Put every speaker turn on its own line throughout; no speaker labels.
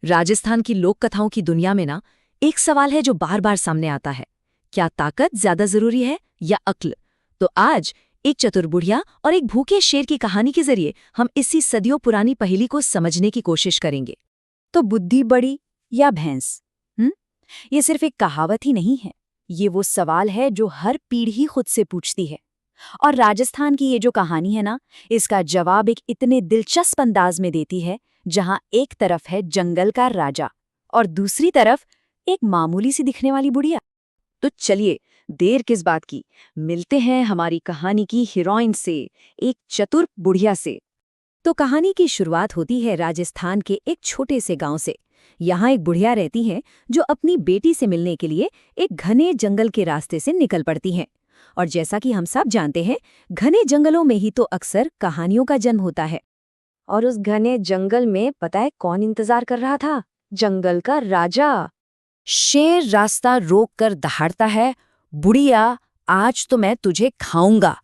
राजस्थान की लोक कथाओं की दुनिया में ना एक सवाल है जो बार बार सामने आता है। क्या ताकत ज्यादा जरूरी है या अक्ल? तो आज एक चतुर बुढ़िया और एक भूखे शेर की कहानी के जरिए हम इसी सदियों पुरानी पहेली को समझने की कोशिश करेंगे।
तो बुद्धि बड़ी या भैंस? ये सिर्फ एक कहावत ही नहीं है, ये वो सवाल है जो हर पीढ़ी खुद से पूछती है। और राजस्थान की ये जो कहानी है ना, इसका जवाब एक इतने दिलचस्प अंदाज में देती है, जहां एक तरफ है जंगल का राजा और दूसरी तरफ एक मामूली सी दिखने वाली बुढ़िया।
तो चलिए, देर किस बात की, मिलते हैं हमारी कहानी की हीरोइन से, एक चतुर बुढ़िया से। तो कहानी की शुरुआत होती है राजस्थान के एक छोटे से गांव से। यहाँ एक बुढ़िया रहती है जो अपनी बेटी से मिलने के लिए एक घने जंगल के रास्ते से निकल पड़ती हैं। और जैसा कि हम सब जानते हैं, घने जंगलों में ही तो अक्सर कहानियों का जन्म होता है। और उस घने जंगल में पता है कौन इंतजार कर रहा था? जंगल का राजा।
शेर रास्ता रोक कर दहाड़ता है, बुढ़िया आज तो मैं तुझे खाऊंगा।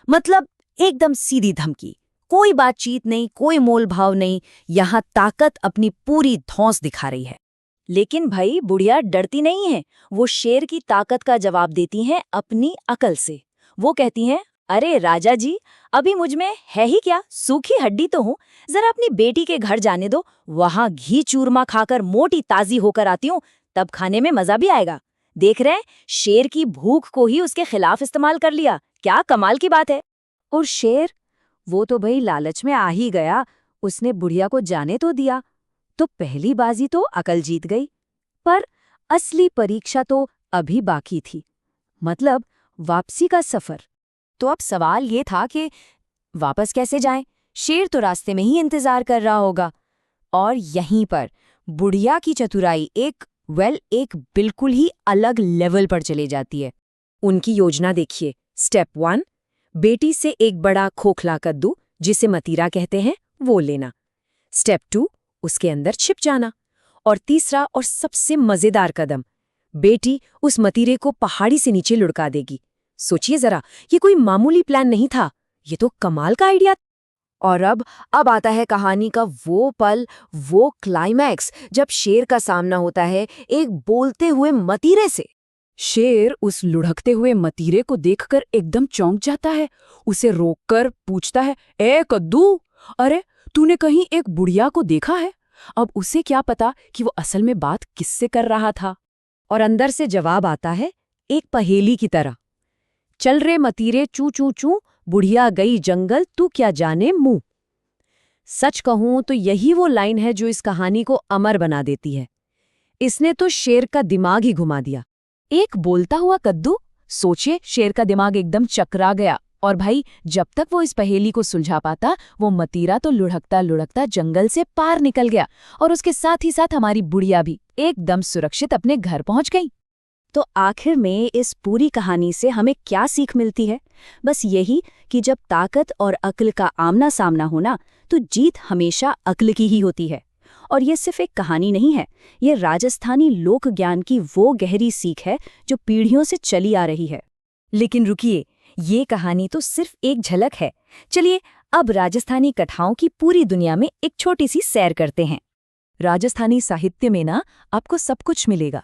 मतलब एकदम सीधी धमकी, कोई बातचीत नहीं, कोई मोल भाव नहीं, यहाँ ताकत अपनी पूरी धौंस दिखा रही है। लेकिन भाई बुढ़िया डरती नहीं है, वो शेर की ताकत का जवाब देती हैं अपनी अकल से। वो कहती हैं, अरे राजा जी, अभी मुझ में है ही क्या, सूखी हड्डी तो हूँ, जरा अपनी बेटी के घर जाने दो, वहां घी चूरमा खाकर मोटी ताजी होकर आती हूँ, तब खाने में मजा भी आएगा। देख रहे हैं, शेर की भूख को ही उसके खिलाफ इस्तेमाल कर लिया, क्या कमाल की बात है। और शेर, वो तो भाई लालच में आ ही गया, उसने बुढ़िया को जाने तो दिया। तो पहली बाजी तो अकल जीत गई, पर असली परीक्षा तो अभी बाकी थी, मतलब वापसी का सफर। तो अब सवाल ये था कि वापस कैसे जाएं? शेर तो रास्ते में ही इंतजार कर रहा होगा। और यहीं पर बुढ़िया की चतुराई एक बिल्कुल ही अलग लेवल पर चले जाती है। उनकी योजना देखिए। स्टेप 1, बेटी से एक बड़ा खोखला कद्दू, जिसे मतीरा कहते हैं, वो लेना। स्टेप 2, उसके अंदर छिप जाना। और तीसरा और सबसे मजेदार कदम, बेटी उस मतीरे को पहाड़ी से नीचे लुढ़का देगी। सोचिए जरा, ये कोई मामूली प्लान नहीं था, ये तो कमाल का आइडिया। और अब आता है कहानी का वो पल, वो क्लाइमैक्स, जब शेर का सामना होता है एक बोलते हुए मतीरे से। शेर उस लुढ़कते हुए मतीरे को देखकर एकदम चौंक जाता है, उसे रोककर पूछता है, ए कद्दू, अरे तूने कहीं एक बुढ़िया को देखा है? अब उसे क्या पता कि वो असल में बात किससे कर रहा था। और अंदर से जवाब आता है एक पहेली की तरह, चल रे मतीरे चू चू चू, बुढ़िया गई जंगल, तू क्या जाने मुंह। सच कहूं तो यही वो लाइन है जो इस कहानी को अमर बना देती है। इसने तो शेर का दिमाग ही घुमा दिया। एक बोलता हुआ कद्दू, सोचिए, शेर का दिमाग एकदम चकरा गया। और भाई, जब तक वो इस पहेली को सुलझा पाता, वो मतीरा तो लुढ़कता लुढ़कता जंगल से पार निकल गया, और उसके साथ ही साथ हमारी बुढ़िया भी एकदम सुरक्षित अपने घर पहुंच गई। तो आखिर में इस पूरी कहानी से हमें क्या सीख मिलती है? बस यही कि जब ताकत और अक्ल का आमना सामना होना, तो जीत हमेशा अक्ल की ही होती है। और ये सिर्फ एक कहानी नहीं है, ये राजस्थानी लोक ज्ञान की वो गहरी सीख है जो पीढ़ियों से चली आ रही है। लेकिन रुकिए, ये कहानी तो सिर्फ एक झलक है। चलिए अब राजस्थानी कथाओं की पूरी दुनिया में एक छोटी सी सैर करते हैं। राजस्थानी साहित्य में ना आपको सब कुछ मिलेगा।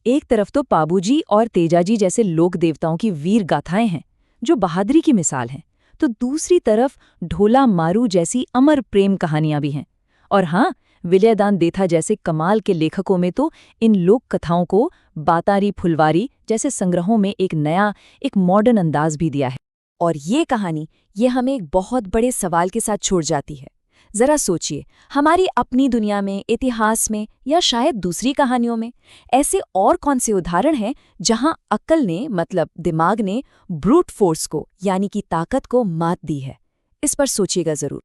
एक तरफ तो पाबूजी और तेजाजी जैसे लोक देवताओं की वीर गाथाएं हैं, जो बहादुरी की मिसाल हैं, तो दूसरी तरफ ढोला मारू जैसी अमर प्रेम कहानियां भी हैं। और हाँ, विजयदान देथा जैसे कमाल के लेखकों में तो इन लोक कथाओं को बातारी फुलवारी जैसे संग्रहों में एक मॉडर्न अंदाज भी दिया है। और ये कहानी ये हमें एक बहुत बड़े सवाल के साथ छोड़ जाती है। जरा सोचिए, हमारी अपनी दुनिया में, इतिहास में, या शायद दूसरी कहानियों में ऐसे और कौन से उदाहरण हैं जहां अक्ल ने, मतलब दिमाग ने, ब्रूट फोर्स को यानी कि ताकत को मात दी है? इस पर सोचिएगा जरूर।